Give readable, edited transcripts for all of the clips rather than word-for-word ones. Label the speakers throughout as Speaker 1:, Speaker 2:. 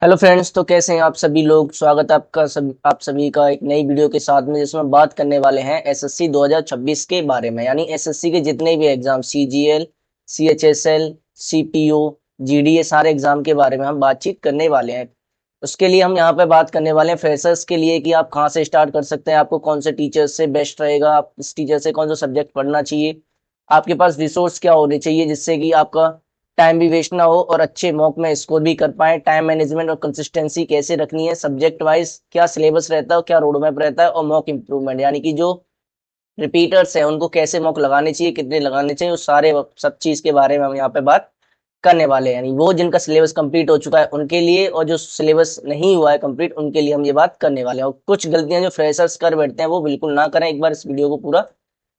Speaker 1: Hello friends, तो कैसे हैं आप सभी लोग। स्वागत है आप सभी का एक नई वीडियो के साथ में, जिसमें बात करने वाले हैं एसएससी 2026 के बारे में। यानी एसएससी के जितने भी exam, CGL, CHSL, CPO, GD, ये सारे एग्जाम के बारे में हम बातचीत करने वाले हैं। उसके लिए हम यहाँ पे बात करने वाले हैं फ्रेशर्स के लिए कि आप कहाँ से स्टार्ट कर सकते हैं, आपको कौन से टीचर से बेस्ट रहेगा, आप इस टीचर से कौन सा सब्जेक्ट पढ़ना चाहिए, आपके पास रिसोर्स क्या होने चाहिए जिससे कि आपका टाइम भी वेस्ट ना हो और अच्छे मॉक में स्कोर भी कर पाए, टाइम मैनेजमेंट और कंसिस्टेंसी कैसे रखनी है, सब्जेक्ट वाइज क्या सिलेबस रहता है और क्या रोड मैप रहता है, और मॉक इंप्रूवमेंट यानी कि जो रिपीटर्स हैं उनको कैसे मॉक लगाने चाहिए, कितने लगाने चाहिए, उस सारे सब चीज के बारे में हम यहाँ पे बात करने वाले हैं। यानी वो जिनका सिलेबस कंप्लीट हो चुका है उनके लिए, और जो सिलेबस नहीं हुआ है कंप्लीट उनके लिए हम ये बात करने वाले हैं। और कुछ गलतियां जो फ्रेशर्स कर बैठते हैं वो बिल्कुल ना करें, एक बार इस वीडियो को पूरा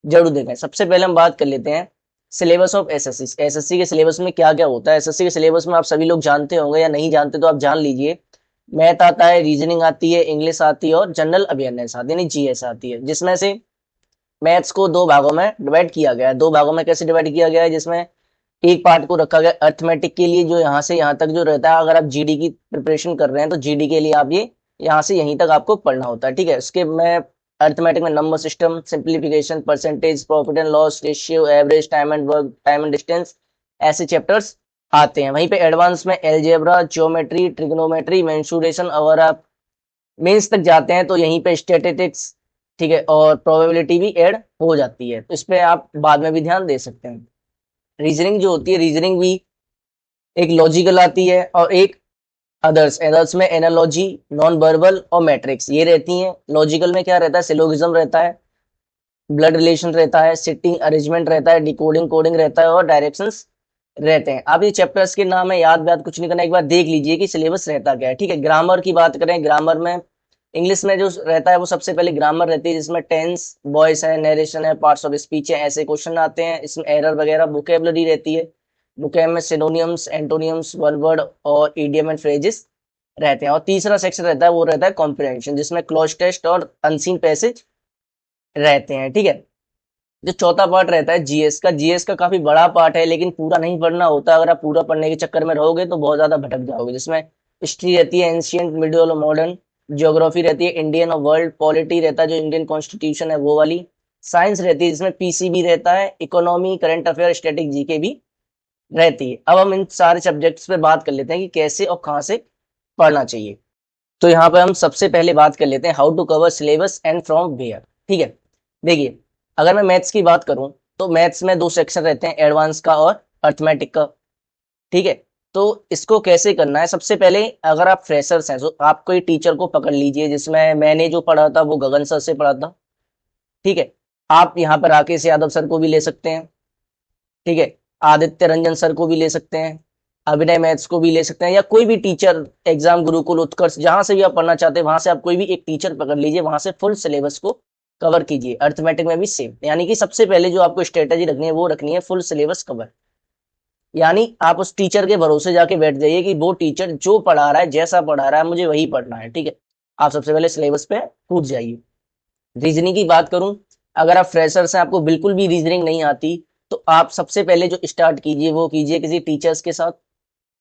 Speaker 1: जरूर देखें। सबसे पहले हम बात कर लेते हैं सिलेबस ऑफ एसएससी। एसएससी के सिलेबस में क्या क्या होता है। एसएससी के सिलेबस में आप सभी लोग जानते होंगे, या नहीं जानते तो आप जान लीजिए। मैथ आता है, रीजनिंग आती है, इंग्लिश आती है और जनरल अवेयरनेस आती है, यानी जीएस आती है। जिसमें से मैथ्स को दो भागों में डिवाइड किया गया है। दो भागों में कैसे डिवाइड किया गया है, जिसमें एक पार्ट को रखा गया अर्थमेटिक के लिए, जो यहाँ से यहाँ तक जो रहता है। अगर आप जीडी की प्रिपरेशन कर रहे हैं तो जीडी के लिए आप ये यहाँ से यहीं तक आपको पढ़ना होता है, ठीक है। उसके में अर्थमेटिक में number system, simplification, percentage, profit and loss, ratio, average, time and work, time and distance, ऐसे चैप्टर्स आते हैं। वहीं पे एडवांस में एलजेब्रा, ज्योमेट्री, ट्रिग्नोमेट्री, मेंसुरेशन, अगर आप मेंस तक जाते हैं तो यहीं पे स्टैटिस्टिक्स, ठीक है, और प्रोबेबिलिटी भी ऐड हो जाती है। तो इस पे आप बाद में भी ध्यान दे सकते हैं। रीजनिंग जो होती है, रीजनिंग भी एक लॉजिकल आती है और एक अदर्स। अदर्स में एनालॉजी, नॉन वर्बल और मैट्रिक्स ये रहती हैं। लॉजिकल में क्या रहता है, सिलोगिज्म रहता है, ब्लड रिलेशन रहता है, सिटिंग अरेंजमेंट रहता है, डिकोडिंग कोडिंग रहता है और डायरेक्शंस रहते हैं। अब ये चैप्टर्स के नाम है, याद व्याद कुछ नहीं करना, एक बार देख लीजिए कि सिलेबस रहता क्या है, ठीक है। ग्रामर की बात करें, ग्रामर में इंग्लिश में जो रहता है वो सबसे पहले ग्रामर रहती है, जिसमें टेंस, वॉइस है, नरेशन है, पार्ट्स ऑफ स्पीच है, ऐसे क्वेश्चन आते हैं। इसमें एरर वगैरह, वोकेबलरी रहती है। वोकेब में सिनोनियम्स, एंटोनियम्स, वन वर्ड और इडियम एंड फ्रेजेस रहते हैं। और तीसरा सेक्शन रहता है वो रहता है कॉम्प्रिहेंशन, जिसमें क्लॉज टेस्ट और अनसीन पैसेज रहते हैं, ठीक है। जो चौथा पार्ट रहता है जीएस का, जीएस का काफी बड़ा पार्ट है लेकिन पूरा नहीं पढ़ना होता। अगर आप पूरा पढ़ने के चक्कर में रहोगे तो बहुत ज्यादा भटक जाओगे। जिसमें हिस्ट्री रहती है, एंशियंट, मिडिवल और मॉडर्न। ज्योग्राफी रहती है, इंडियन और वर्ल्ड। पॉलिटी रहता है, जो इंडियन कॉन्स्टिट्यूशन है वो वाली। साइंस रहती है, जिसमें पीसीबी रहता है। Economy, current affair, static GK भी रहती है। अब हम इन सारे सब्जेक्ट्स पे बात कर लेते हैं कि कैसे और कहाँ से पढ़ना चाहिए। तो यहाँ पे हम सबसे पहले बात कर लेते हैं how to cover syllabus and from where, ठीक है। देखिए, अगर मैं मैथ्स की बात करूं तो मैथ्स में दो सेक्शन रहते हैं, एडवांस का और अर्थमेटिक का, ठीक है। तो इसको कैसे करना है, सबसे पहले अगर आप फ्रेशर्स हैं तो आप कोई टीचर को पकड़ लीजिए। जिसमें मैंने जो पढ़ा था वो गगन सर से पढ़ा था, ठीक है। आप यहाँ पर राकेश यादव सर को भी ले सकते हैं, ठीक है। आदित्य रंजन सर को भी ले सकते हैं, अभिनय मैथ्स को भी ले सकते हैं, या कोई भी टीचर, एग्जाम गुरुकुल, उत्कर्ष, जहां से भी आप पढ़ना चाहते हैं वहां से आप कोई भी एक टीचर पकड़ लीजिए, वहां से फुल सिलेबस को कवर कीजिए। अर्थमेटिक में भी सेम, यानी कि सबसे पहले जो आपको स्ट्रेटेजी रखनी है वो रखनी है फुल सिलेबस कवर। यानी आप उस टीचर के भरोसे जाके बैठ जाइए कि वो टीचर जो पढ़ा रहा है, जैसा पढ़ा रहा है, मुझे वही पढ़ना है, ठीक है। आप सबसे पहले सिलेबस पे कूद जाइए। रीजनिंग की बात करूं, अगर आप फ्रेशर्स हैं, आपको बिल्कुल भी रीजनिंग नहीं आती, तो आप सबसे पहले जो स्टार्ट कीजिए वो कीजिए किसी टीचर्स के साथ।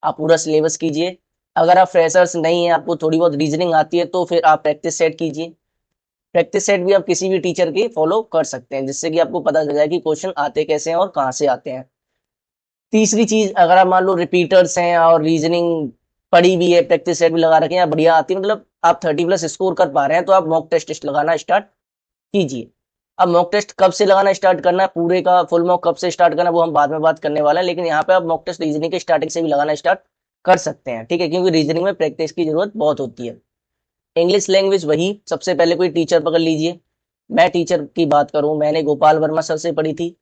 Speaker 1: आप पूरा सिलेबस कीजिए। अगर आप फ्रेशर्स नहीं है, आपको थोड़ी बहुत रीजनिंग आती है, तो फिर आप प्रैक्टिस सेट कीजिए। प्रैक्टिस सेट भी आप किसी भी टीचर के फॉलो कर सकते हैं, जिससे कि आपको पता चल जाए कि क्वेश्चन आते कैसे हैं और कहाँ से आते हैं। तीसरी चीज, अगर आप मान लो रिपीटर्स हैं और रीजनिंग पढ़ी भी है, प्रैक्टिस सेट भी लगा रखे हैं, बढ़िया आती है, मतलब आप 30+ स्कोर कर पा रहे हैं, तो आप मॉक टेस्ट लगाना स्टार्ट कीजिए। अब मॉक टेस्ट कब से लगाना स्टार्ट करना है, पूरे का फुल मॉक कब से स्टार्ट करना है वो हम बाद में बात करने वाले हैं, लेकिन यहाँ पे आप मॉक टेस्ट रीजनिंग के स्टार्टिंग से भी लगाना स्टार्ट कर सकते हैं, ठीक है, क्योंकि रीजनिंग में प्रैक्टिस की जरूरत बहुत होती है। इंग्लिश लैंग्वेज वही, सबसे पहले कोई टीचर पकड़ लीजिए। मैं टीचर की बात करूं, मैंने गोपाल वर्मा सर से पढ़ी थी,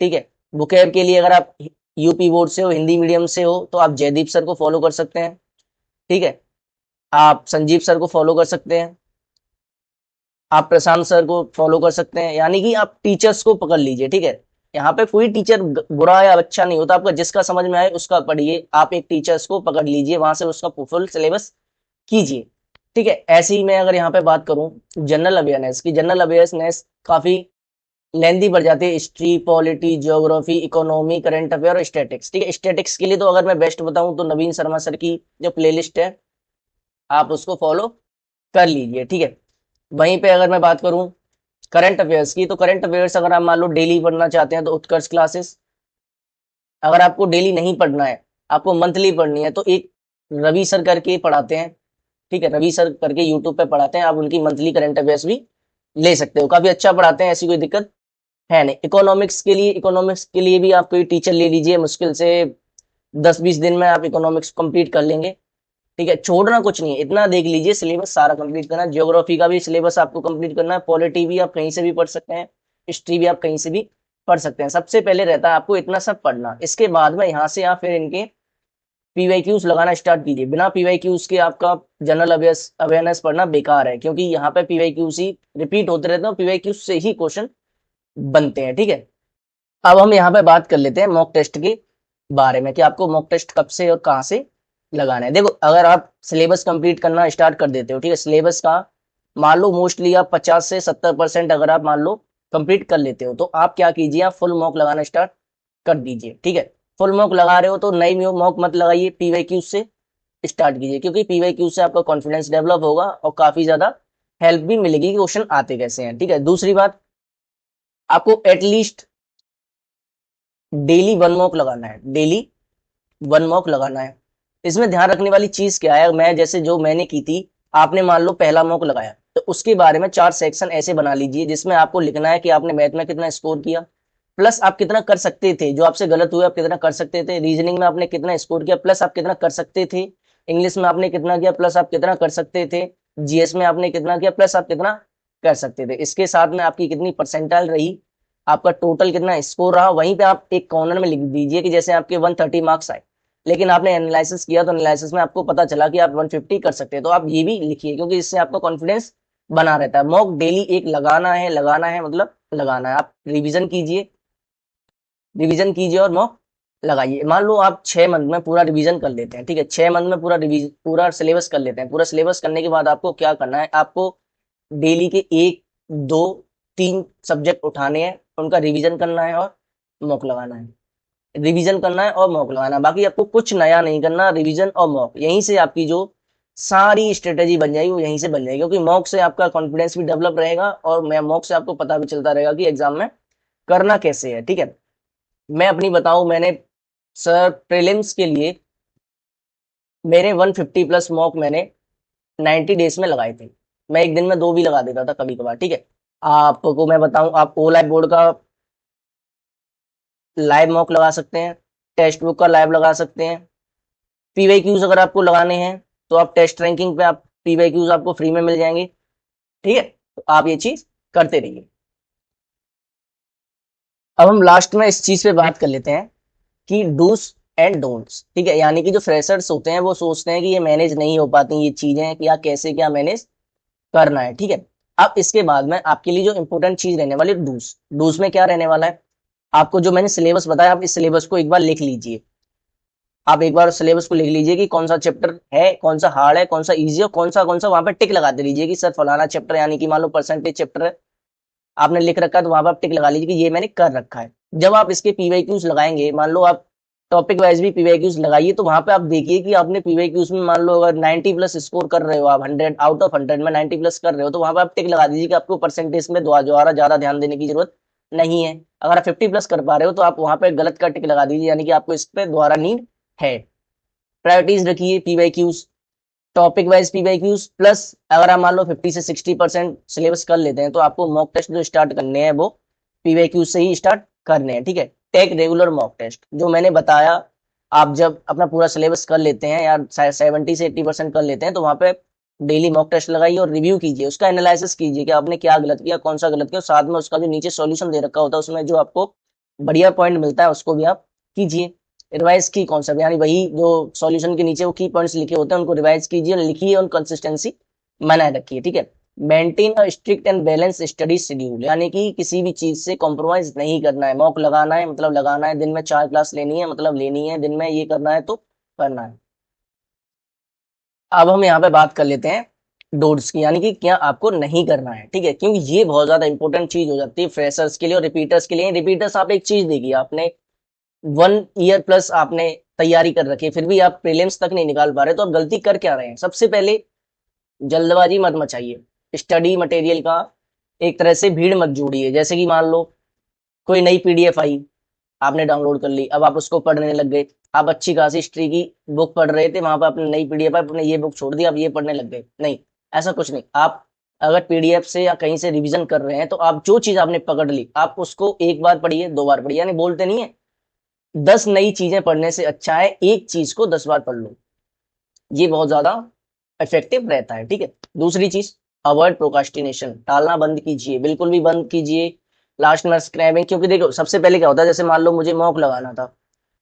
Speaker 1: ठीक है। बुकेब के लिए अगर आप यूपी बोर्ड से हो, हिंदी मीडियम से हो, तो आप जयदीप सर को फॉलो कर सकते हैं, ठीक है। आप संजीव सर को फॉलो कर सकते हैं, आप प्रशांत सर को फॉलो कर सकते हैं। यानी कि आप टीचर्स को पकड़ लीजिए, ठीक है। यहाँ पे कोई टीचर बुरा या अच्छा नहीं होता, आपका जिसका समझ में आए उसका पढ़िए। आप एक टीचर्स को पकड़ लीजिए, वहां से उसका फुल सिलेबस कीजिए, ठीक है। ऐसे ही मैं अगर यहाँ पे बात करूं जनरल अवेयरनेस की, जनरल अवेयरनेस काफी लेंदी बढ़ जाती है। History, polity, geography, economy, current affair और स्टैटिक्स, ठीक है। स्टैटिक्स के लिए तो अगर मैं बेस्ट बताऊं तो नवीन शर्मा सर की जो प्लेलिस्ट है आप उसको फॉलो कर लीजिए, ठीक है। वहीं पे अगर मैं बात करूं करंट अफेयर्स की, तो करंट अफेयर्स अगर आप मान लो डेली पढ़ना चाहते हैं तो उत्कर्ष क्लासेस। अगर आपको डेली नहीं पढ़ना है, आपको मंथली पढ़नी है, तो एक रवि सर करके पढ़ाते हैं, ठीक है, रवि सर करके यूट्यूब पे पढ़ाते हैं, आप उनकी मंथली करंट अफेयर्स भी ले सकते हो, काफी अच्छा पढ़ाते हैं, ऐसी कोई दिक्कत है नहीं। इकोनॉमिक्स के लिए भी आप कोई टीचर ले लीजिए, मुश्किल से 10-20 दिन में आप इकोनॉमिक्स कंप्लीट कर लेंगे, ठीक है। छोड़ना कुछ नहीं है, इतना देख लीजिए, सिलेबस सारा कंप्लीट करना है। ज्योग्राफी का भी सिलेबस आपको कंप्लीट करना है, पॉलिटी भी आप कहीं से भी पढ़ सकते हैं, हिस्ट्री भी आप कहीं से भी पढ़ सकते हैं। सबसे पहले रहता है आपको इतना सब पढ़ना, इसके बाद में यहाँ से आप फिर इनके पीवाईक्यूज लगाना स्टार्ट कीजिए। बिना पीवाईक्यूज के आपका जनरल अवेयरनेस पढ़ना बेकार है, क्योंकि यहाँ पे पीवाईक्यूज ही रिपीट होते रहते हैं, पीवाईक्यूज से ही क्वेश्चन बनते हैं, ठीक है। अब हम यहाँ पे बात कर लेते हैं मॉक टेस्ट के बारे में कि आपको मॉक टेस्ट कब से और कहाँ से लगाना है। देखो, अगर आप सिलेबस कंप्लीट करना स्टार्ट कर देते हो, ठीक है, सिलेबस का मान लो मोस्टली आप 50 से 70% अगर आप मान लो कंप्लीट कर लेते हो, तो आप क्या कीजिए, आप फुल मॉक लगाना स्टार्ट कर दीजिए, ठीक है। फुल मॉक लगा रहे हो तो नई मॉक मत लगाइए, पीवाईक्यू से स्टार्ट कीजिए, क्योंकि पीवाईक्यू से आपका कॉन्फिडेंस डेवलप होगा और काफी ज्यादा हेल्प भी मिलेगी कि क्वेश्चन आते कैसे हैं, ठीक है। दूसरी बात, आपको एटलीस्ट डेली वन मॉक लगाना है, डेली वन मॉक लगाना है। इसमें ध्यान रखने वाली चीज क्या है, मैं जैसे जो मैंने की थी, आपने मान लो पहला मॉक लगाया तो उसके बारे में 4 सेक्शन ऐसे बना लीजिए जिसमें आपको लिखना है कि आपने मैथ में कितना स्कोर किया, प्लस आप कितना कर सकते थे, जो आपसे गलत हुआ आप कितना कर सकते थे, रीजनिंग में आपने कितना स्कोर किया प्लस आप कितना कर सकते थे, इंग्लिश में आपने कितना किया प्लस आप कितना कर सकते थे, जीएस में आपने कितना किया प्लस आप कितना कर सकते थे। इसके साथ में आपकी कितनी परसेंटाइल रही, आपका टोटल कितना स्कोर रहा, वहीं पे आप एक कॉर्नर में लिख दीजिए कि जैसे आपके 130 मार्क्स आए, लेकिन आपने एनालिसिस किया तो एनालिसिस में आपको पता चला कि आप 150 कर सकते हैं, तो आप ये भी लिखिए, क्योंकि इससे आपका कॉन्फिडेंस बना रहता है। मॉक डेली एक लगाना है मतलब लगाना है। आप रिवीजन कीजिए और मॉक लगाइए। मान लो आप 6 मंथ में पूरा रिवीजन कर लेते हैं, ठीक है, 6 मंथ में पूरा सिलेबस कर लेते हैं। पूरा सिलेबस करने के बाद आपको क्या करना है, आपको डेली के 1, 2, 3 सब्जेक्ट उठाने हैं, उनका रिवीजन करना है और मॉक लगाना है, रिवीजन करना है और मॉक लगाना है। बाकी आपको कुछ नया नहीं करना, रिवीजन और मॉक, यहीं से आपकी जो सारी स्ट्रेटेजी बन जाएगी वो यहीं से बन जाएगी, क्योंकि मॉक से आपका कॉन्फिडेंस भी डेवलप रहेगा और मैं मॉक से आपको पता भी चलता रहेगा कि एग्जाम में करना कैसे है, ठीक है। मैं अपनी बताऊं, मैंने सर प्रीलिम्स के लिए मेरे 150 प्लस मॉक मैंने 90 डेज में लगाए थे। मैं एक दिन में 2 भी लगा देता था कभी कभार, ठीक है। आपको मैं बताऊं, आप ओ लाइव बोर्ड का लाइव मॉक लगा सकते हैं, टेक्स्ट बुक का लाइव लगा सकते हैं। पीवाईक्यूज अगर आपको लगाने हैं तो आप टेस्ट रैंकिंग पे आप पीवाईक्यूज आपको फ्री में मिल जाएंगे, ठीक है। तो आप ये चीज करते रहिए। अब हम लास्ट में इस चीज पे बात कर लेते हैं कि डूस एंड डोंट्स, ठीक है, यानी कि जो फ्रेशर्स होते हैं वो सोचते हैं कि ये मैनेज नहीं हो पाती ये चीजें, कि या कैसे क्या मैनेज करना है, ठीक है। अब इसके बाद में आपके लिए जो इंपॉर्टेंट चीज रहने वाली डूस, डूस में क्या रहने वाला है, आपको जो मैंने सिलेबस बताया, आप इस सिलेबस को एक बार लिख लीजिए। आप एक बार सिलेबस को लिख लीजिए कि कौन सा चैप्टर है, कौन सा हार्ड है, कौन सा इजी है, कौन सा वहां पे टिक लगा दे लीजिए कि सर फलाना चैप्टर, यानी कि मान लो परसेंटेज चैप्टर है आपने लिख रखा है, तो वहां पर आप टिक लगा लीजिए कि ये मैंने कर रखा है। जब आप इसके पीवाईक्यूज लगाएंगे, मान लो आप टॉपिक वाइज भी पीवाईक्यूज लगाइए, तो वहां पे आप देखिए कि आपने पीवाईक्यूज में मान लो अगर 90 प्लस स्कोर कर रहे हो, आप 100 आउट ऑफ 100 में 90 प्लस कर रहे हो, तो वहां पे आप टिक लगा दीजिए कि आपको परसेंटेज में दोबारा ज्यादा ध्यान देने की जरूरत नहीं है। अगर आप 50 प्लस कर पा रहे हो तो आप वहां पे गलत का टिक लगा दीजिए, यानी कि आपको इस पे दोबारा नीड है। प्रायोरिटीज रखिए PYQs, topic wise PYQs, plus अगर आप मान लो 50 से 60% सिलेबस कर लेते हैं तो आपको मॉक टेस्ट जो स्टार्ट करने हैं वो पीवाईक्यूज से ही स्टार्ट करने हैं, ठीक है। टेक रेगुलर मॉक टेस्ट जो मैंने बताया, आप जब अपना पूरा सिलेबस कर लेते हैं या 70 से 80% कर लेते हैं, तो वहां पे डेली मॉक टेस्ट लगाइए और रिव्यू कीजिए, उसका एनालिसिस कीजिए कि आपने क्या गलत किया, कौन सा गलत किया, साथ में उसका जो नीचे सॉल्यूशन दे रखा होता है उसमें जो आपको बढ़िया पॉइंट मिलता है उसको भी आप कीजिए। रिवाइज की कॉन्सेप्ट, यानी वही जो सॉल्यूशन के नीचे वो की पॉइंट्स लिखे होते हैं उनको रिवाइज कीजिए, लिखिए और कंसिस्टेंसी बनाए रखिए, ठीक है। Maintain a strict and balance study schedule, यानी कि किसी भी चीज से कॉम्प्रोमाइज नहीं करना है। मॉक लगाना है मतलब लगाना है, दिन में 4 क्लास लेनी है मतलब लेनी है, दिन में ये करना है तो करना है। अब हम यहाँ पे बात कर लेते हैं डोट्स की, यानी कि क्या आपको नहीं करना है, ठीक है, क्योंकि ये बहुत ज्यादा इंपॉर्टेंट चीज हो जाती है फ्रेशर्स के लिए और रिपीटर्स के लिए। रिपीटर्स आप एक चीज देखिए, आपने 1 ईयर प्लस आपने तैयारी कर रखी है, फिर भी आप प्रीलिम्स तक नहीं निकाल पा रहे, तो आप गलती कर क्या रहे हैं। सबसे पहले जल्दबाजी मत मचाइए, स्टडी मटेरियल का एक तरह से भीड़ मत जोड़िए। जैसे कि मान लो कोई नई पीडीएफ आई, आपने डाउनलोड कर ली, अब आप उसको पढ़ने लग गए। आप अच्छी खासी हिस्ट्री की बुक पढ़ रहे थे, वहां पर आपने नई पीडीएफ आई, आपने ये बुक छोड़ दी, आप ये पढ़ने लग गए। नहीं, ऐसा कुछ नहीं। आप अगर पीडीएफ से या कहीं से रिवीजन कर रहे हैं तो आप जो चीज आपने पकड़ ली आप उसको एक बार पढ़िए, 2 बार पढ़िए। यानी बोलते नहीं है 10 नई चीजें पढ़ने से अच्छा है एक चीज को 10 बार पढ़ लो, ये बहुत ज्यादा इफेक्टिव रहता है। ठीक है। दूसरी चीज, अवॉइड प्रोकास्टिनेशन, टालना बंद कीजिए, बिल्कुल भी बंद कीजिए लास्ट में स्क्रैबिंग। क्योंकि देखो सबसे पहले क्या होता है, जैसे मान लो मुझे मॉक लगाना था,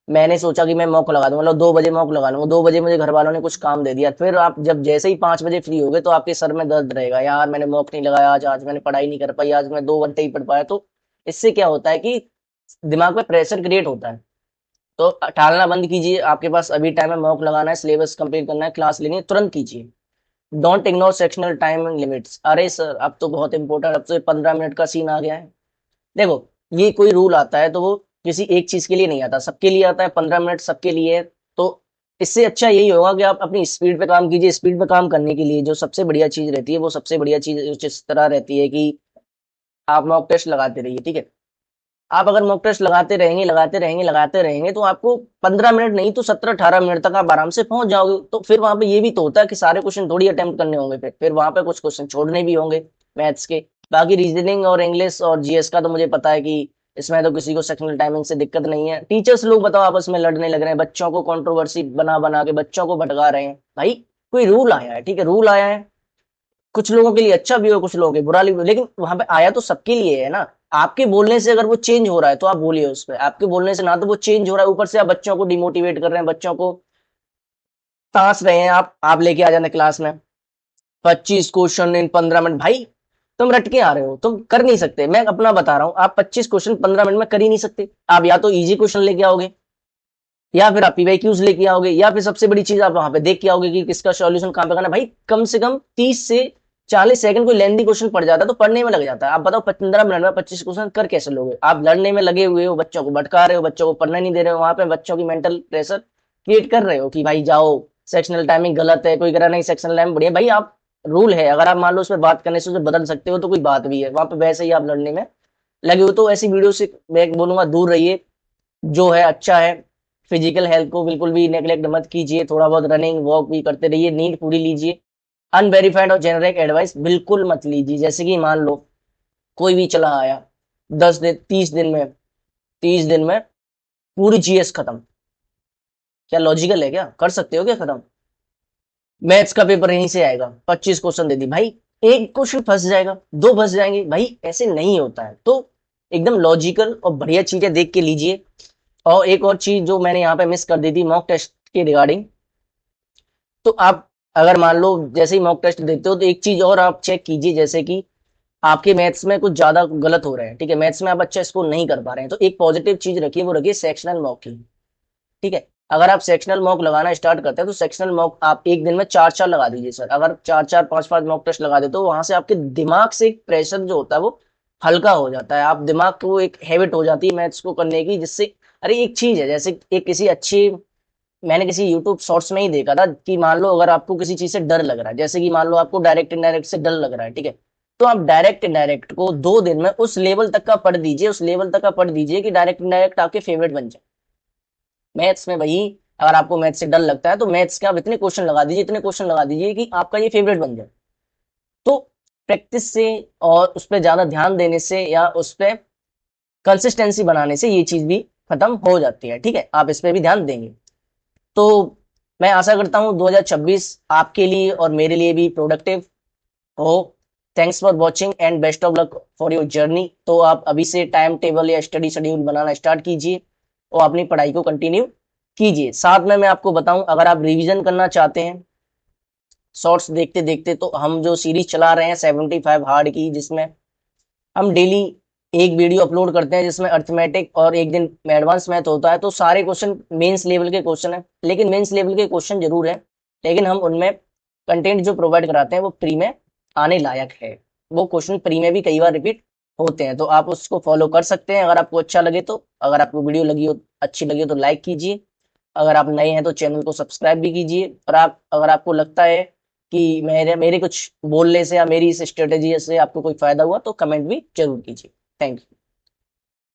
Speaker 1: मैंने सोचा कि मैं मॉक लगा दूं, मतलब 2 बजे मॉक लगा लूंगा, 2 बजे मुझे घर वालों ने कुछ काम दे दिया, फिर आप जब जैसे ही 5 बजे फ्री हो गए तो आपके सर में दर्द रहेगा, यार मैंने मॉक नहीं लगाया आज, आज मैंने पढ़ाई नहीं कर पाई, आज मैं 2 घंटे ही पढ़ पाया। तो इससे क्या होता है कि दिमाग में प्रेशर क्रिएट होता है। तो टालना बंद कीजिए, आपके पास अभी टाइम है, मॉक लगाना है, सिलेबस कंप्लीट करना है, क्लास लेनी है, तुरंत कीजिए। Don't ignore sectional timing limits. अरे सर अब तो बहुत इंपॉर्टेंट, अब तो 15 मिनट का सीन आ गया है। देखो ये कोई रूल आता है तो वो किसी एक चीज के लिए नहीं आता, सबके लिए आता है। 15 मिनट सबके लिए है। तो इससे अच्छा यही होगा कि आप अपनी स्पीड पे काम कीजिए। स्पीड पे काम करने के लिए जो सबसे बढ़िया चीज रहती है, वो सबसे बढ़िया चीज कुछ इस तरह रहती है कि आप मॉक टेस्ट लगाते रहिए। ठीक है। आप अगर मॉक टेस्ट लगाते रहेंगे तो आपको 15 मिनट नहीं तो 17-18 मिनट तक आप आराम से पहुंच जाओगे। तो फिर वहां पे ये भी तो होता है कि सारे क्वेश्चन थोड़ी अटेम्प्ट करने होंगे, फिर वहां पे कुछ क्वेश्चन छोड़ने भी होंगे मैथ्स के। बाकी रीजनिंग और इंग्लिश और जीएस का तो मुझे पता है कि इसमें तो किसी को सेक्शनल टाइमिंग से दिक्कत नहीं है। टीचर्स लोग बताओ आपस में लड़ने लग रहे हैं, बच्चों को कंट्रोवर्सी बना बना के बच्चों को भटका रहे हैं। भाई कोई रूल आया है, ठीक है, रूल आया है, कुछ लोगों के लिए अच्छा भी हो, कुछ लोगों के बुरा भी हो, लेकिन वहां पे आया तो सबके लिए है ना। आपके बोलने से अगर वो चेंज हो रहा है तो आप बोलिए उस पर, आपके बोलने से ना तो वो चेंज हो रहा है, ऊपर से आप बच्चों को डिमोटिवेट कर रहे हैं, बच्चों को तास रहे हैं। आप लेके आ जाते क्लास में 25 क्वेश्चन इन 15 मिनट। भाई तुम रट के आ रहे हो, तुम कर नहीं सकते। मैं अपना बता रहा हूँ, आप 25 क्वेश्चन 15 मिनट में कर ही नहीं सकते। आप या तो इजी क्वेश्चन लेके आओगे, या फिर आप पीवाईक्यूज लेके आओगे, या फिर सबसे बड़ी चीज आप वहां पे देख के आओगे कि किसका सॉल्यूशन कहां पे करना। भाई कम से कम 30 से 40 सेकंड कोई लेंदी क्वेश्चन पड़ जाता है तो पढ़ने में लग जाता है। आप बताओ 15 मिनट में 25 क्वेश्चन कर कैसे लोगे? आप लड़ने में लगे हुए हो, बच्चों को भटका रहे हो, बच्चों को पढ़ना नहीं दे रहे हो, वहां पे बच्चों की मेंटल प्रेशर क्रिएट कर रहे हो कि भाई जाओ, सेक्शनल टाइमिंग गलत है। कोई कह रहा नहीं सेक्शनल टाइम बढ़िया। भाई आप रूल है, अगर आप मान लो उस पर बात करने से उसे बदल सकते हो तो कोई बात भी है, वहां पे वैसे ही आप लड़ने में लगे हो। तो ऐसी वीडियो से मैं बोलूंगा दूर रहिए। जो है अच्छा है, फिजिकल हेल्थ को बिल्कुल भी नेग्लेक्ट मत कीजिए, थोड़ा बहुत रनिंग वॉक भी करते रहिए, नींद पूरी लीजिए। अनवेरिफाइड और जेनरिक एडवाइस बिल्कुल मत लीजिए। जैसे कि मान लो कोई भी चला आया 10 दिन 30 दिन में पूरी जीएस खत्म, क्या लॉजिकल है? क्या कर सकते हो क्या खत्म? मैथ्स का पेपर यहीं से आएगा, 25 क्वेश्चन दे दी भाई, एक क्वेश्चन फंस जाएगा, दो फंस जाएंगे। भाई ऐसे नहीं होता है। तो एकदम लॉजिकल और बढ़िया चीजें देख के लीजिए। और एक और चीज जो मैंने यहाँ पे मिस कर दी थी मॉक टेस्ट के रिगार्डिंग, तो आप अगर मान लो जैसे ही मॉक टेस्ट देते हो तो एक चीज और आप चेक कीजिए, जैसे कि आपके मैथ्स में कुछ ज्यादा गलत हो रहे हैं, ठीक है, मैथ्स में आप अच्छा स्कोर नहीं कर पा रहे हैं, तो एक पॉजिटिव चीज रखिए, वो रखिए सेक्शनल मॉक की। ठीक है। अगर आप सेक्शनल मॉक लगाना स्टार्ट करते हैं तो सेक्शनल मॉक आप एक दिन में 4-4 लगा दीजिए सर। अगर 4-4 5-5 मॉक टेस्ट लगा देते हो, वहां से आपके दिमाग से एक प्रेशर जो होता है वो हल्का हो जाता है। आप दिमाग को एक हैबिट हो जाती है मैथ्स को करने की, जिससे अरे एक चीज है, जैसे एक किसी अच्छी, मैंने किसी यूट्यूब शॉर्ट्स में ही देखा था कि मान लो अगर आपको किसी चीज से डर लग रहा है, जैसे कि मान लो आपको डायरेक्ट इनडायरेक्ट से डर लग रहा है, ठीक है, तो आप डायरेक्ट इनडायरेक्ट को 2 दिन में उस लेवल तक का पढ़ दीजिए, उस लेवल तक का पढ़ दीजिए कि डायरेक्ट इनडायरेक्ट आपके फेवरेट बन जाए। मैथ्स में वही, अगर आपको मैथ्स से डर लगता है तो मैथ्स के आप इतने क्वेश्चन लगा दीजिए, इतने क्वेश्चन लगा दीजिए कि आपका ये फेवरेट बन जाए। तो प्रैक्टिस से और उस पर ज्यादा ध्यान देने से या उस पर कंसिस्टेंसी बनाने से ये चीज भी खत्म हो जाती है। ठीक है, आप इस पर भी ध्यान देंगे तो मैं आशा करता हूँ 2026 आपके लिए और मेरे लिए भी प्रोडक्टिव हो। Thanks for watching and best of luck for your journey. तो आप अभी से टाइम टेबल या स्टडी शेड्यूल बनाना स्टार्ट कीजिए और अपनी पढ़ाई को कंटिन्यू कीजिए। साथ में मैं आपको बताऊं, अगर आप रिवीजन करना चाहते हैं शॉर्ट्स देखते देखते, तो हम जो सीरीज चला रहे हैं 75 हार्ड की, जिसमें हम डेली एक वीडियो अपलोड करते हैं, जिसमें अर्थमेटिक और एक दिन एडवांस मैथ होता है। तो सारे क्वेश्चन मेंस लेवल के क्वेश्चन है, लेकिन मेंस लेवल के क्वेश्चन जरूर है, लेकिन हम उनमें कंटेंट जो प्रोवाइड कराते हैं वो प्री में आने लायक है। वो क्वेश्चन प्री में भी कई बार रिपीट होते हैं, तो आप उसको फॉलो कर सकते हैं अगर आपको अच्छा लगे तो। अगर आपको वीडियो लगी हो, अच्छी लगी हो तो लाइक कीजिए। अगर आप नए हैं तो चैनल को सब्सक्राइब भी कीजिए। और आप अगर आपको लगता है कि मेरे मेरे कुछ बोलने से या मेरी इस स्ट्रेटेजी से आपको कोई फायदा हुआ तो कमेंट भी जरूर कीजिए। Thank you.